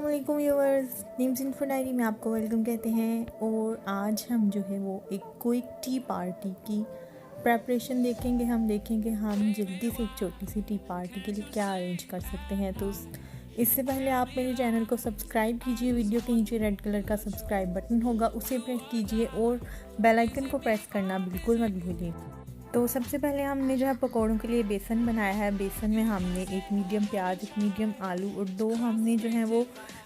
अस्सलामुअलैकुम viewers, names info diary में आपको वेलकम कहते हैं। और आज हम जो है वो एक क्विक टी पार्टी की प्रेपरेशन देखेंगे। हम देखेंगे हम जल्दी से एक छोटी सी टी पार्टी के लिए क्या अरेंज कर सकते हैं। तो इससे पहले आप मेरे चैनल को सब्सक्राइब कीजिए। वीडियो के नीचे रेड कलर का सब्सक्राइब बटन होगा, उसे प्रेस कीजिए और बेल आइकन को प्रेस करना बिल्कुल मत भूलिए। तो सबसे पहले हमने जो है पकौड़ों के लिए बेसन बनाया है। बेसन में हमने एक मीडियम प्याज, एक मीडियम आलू और 2 हमने जो है वो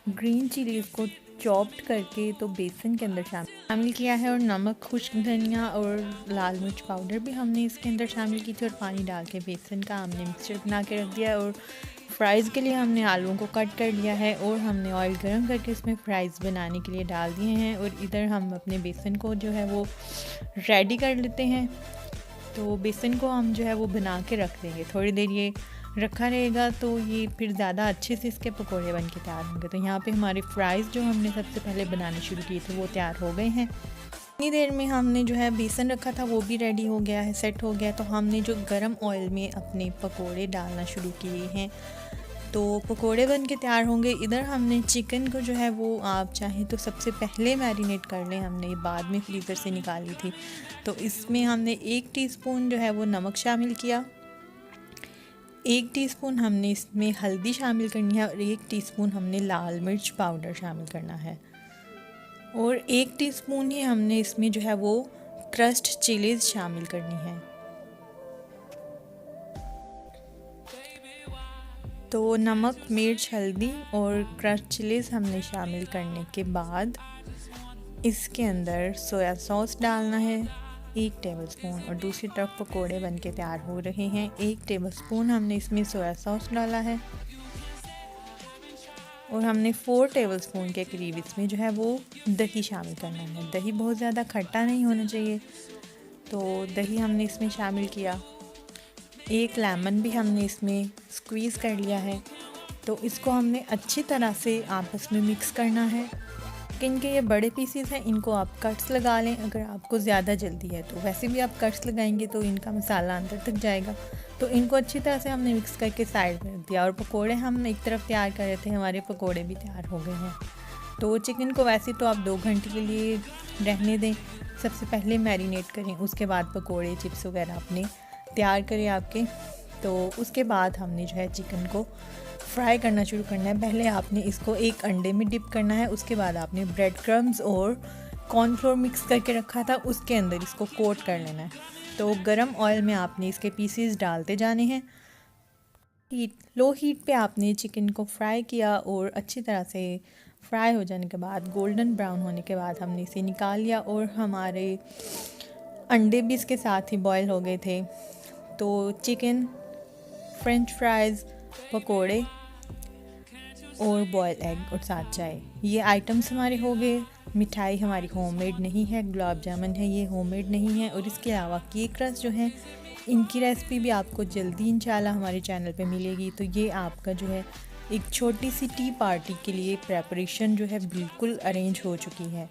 ग्रीन चिलीज़ को चॉप्ड करके तो बेसन के अंदर शामिल किया है। और नमक, खुश्क धनिया और लाल मिर्च पाउडर भी हमने इसके अंदर शामिल की थी। और पानी डाल के बेसन का हमने मिक्सचर बना के रख दिया। और फ्राइज़ के लिए हमने आलूओं को कट कर लिया है और हमने ऑयल गर्म करके इसमें फ़्राइज़ बनाने के लिए डाल दिए हैं। और इधर हम अपने बेसन को जो है वो रेडी कर लेते हैं। तो बेसन को हम जो है वो बना के रख देंगे। थोड़ी देर ये रखा रहेगा तो ये फिर ज़्यादा अच्छे से इसके पकोड़े बन के तैयार होंगे। तो यहाँ पे हमारे फ्राइज़ जो हमने सबसे पहले बनाने शुरू किए थे वो तैयार हो गए हैं। इतनी देर में हमने जो है बेसन रखा था वो भी रेडी हो गया है, सेट हो गया। तो हमने जो गरम ऑयल में अपने पकोड़े डालना शुरू किए हैं तो पकोड़े बन के तैयार होंगे। इधर हमने चिकन को जो है वो आप चाहें तो सबसे पहले मैरिनेट कर लें, हमने ये बाद में फ्रीज़र से निकाली थी। तो इसमें हमने 1 टीस्पून जो है वो नमक शामिल किया, 1 टीस्पून हमने इसमें हल्दी शामिल करनी है और 1 टीस्पून हमने लाल मिर्च पाउडर शामिल करना है। और 1 टीस्पून ही हमने इसमें जो है वो क्रश्ड चिलीज़ शामिल करनी है। तो नमक, मिर्च, हल्दी और क्रश्ड चिलीज़ हमने शामिल करने के बाद इसके अंदर सोया सॉस डालना है 1 टेबलस्पून। और दूसरी तरफ पकोड़े बन के तैयार हो रहे हैं। 1 टेबलस्पून हमने इसमें सोया सॉस डाला है और हमने 4 टेबलस्पून के करीब इसमें जो है वो दही शामिल करना है। दही बहुत ज़्यादा खट्टा नहीं होना चाहिए, तो दही हमने इसमें शामिल किया। 1 लेमन भी हमने इसमें स्क्वीज़ कर लिया है। तो इसको हमने अच्छी तरह से आपस में मिक्स करना है। इनके ये बड़े पीसीस हैं, इनको आप कट्स लगा लें अगर आपको ज़्यादा जल्दी है तो। वैसे भी आप कट्स लगाएंगे तो इनका मसाला अंदर तक जाएगा। तो इनको अच्छी तरह से हमने मिक्स करके साइड में रख दिया। और पकोड़े हम एक तरफ तैयार कर रहे थे, हमारे पकोड़े भी तैयार हो गए हैं। तो चिकन को वैसे तो आप 2 घंटे के लिए रहने दें, सबसे पहले मैरिनेट करें, उसके बाद पकोड़े, चिप्स वगैरह अपने तैयार करें आपके। तो उसके बाद हमने जो है चिकन को फ्राई करना शुरू करना है। पहले आपने इसको एक अंडे में डिप करना है, उसके बाद आपने ब्रेड क्रम्स और कॉर्नफ्लोर मिक्स करके रखा था उसके अंदर इसको कोट कर लेना है। तो गरम ऑयल में आपने इसके पीसेस डालते जाने हैं। लो हीट पे आपने चिकन को फ्राई किया और अच्छी तरह से फ्राई हो जाने के बाद, गोल्डन ब्राउन होने के बाद हमने इसे निकाल लिया। और हमारे अंडे भी इसके साथ ही बॉयल हो गए थे। तो चिकन, फ्रेंच फ्राइज़, पकोड़े और बॉयल एग और साथ चाय, ये आइटम्स हमारे हो गए। मिठाई हमारी होममेड नहीं है, गुलाब जामुन है, ये होममेड नहीं है। और इसके अलावा केक रस जो है, इनकी रेसिपी भी आपको जल्दी इंशाल्लाह हमारे चैनल पे मिलेगी। तो ये आपका जो है एक छोटी सी टी पार्टी के लिए प्रेपरेशन जो है बिल्कुल अरेंज हो चुकी है।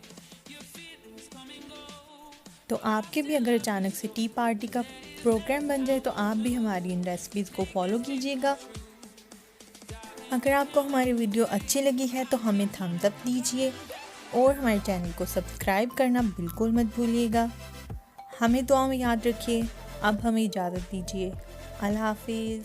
तो आपके भी अगर अचानक से टी पार्टी का प्रोग्राम बन जाए तो आप भी हमारी इन रेसिपीज़ को फॉलो कीजिएगा। अगर आपको हमारी वीडियो अच्छी लगी है तो हमें थम्स अप दीजिए और हमारे चैनल को सब्सक्राइब करना बिल्कुल मत भूलिएगा। हमें दुआ में याद रखिए। अब हमें इजाज़त दीजिए। अल्लाह हाफिज़।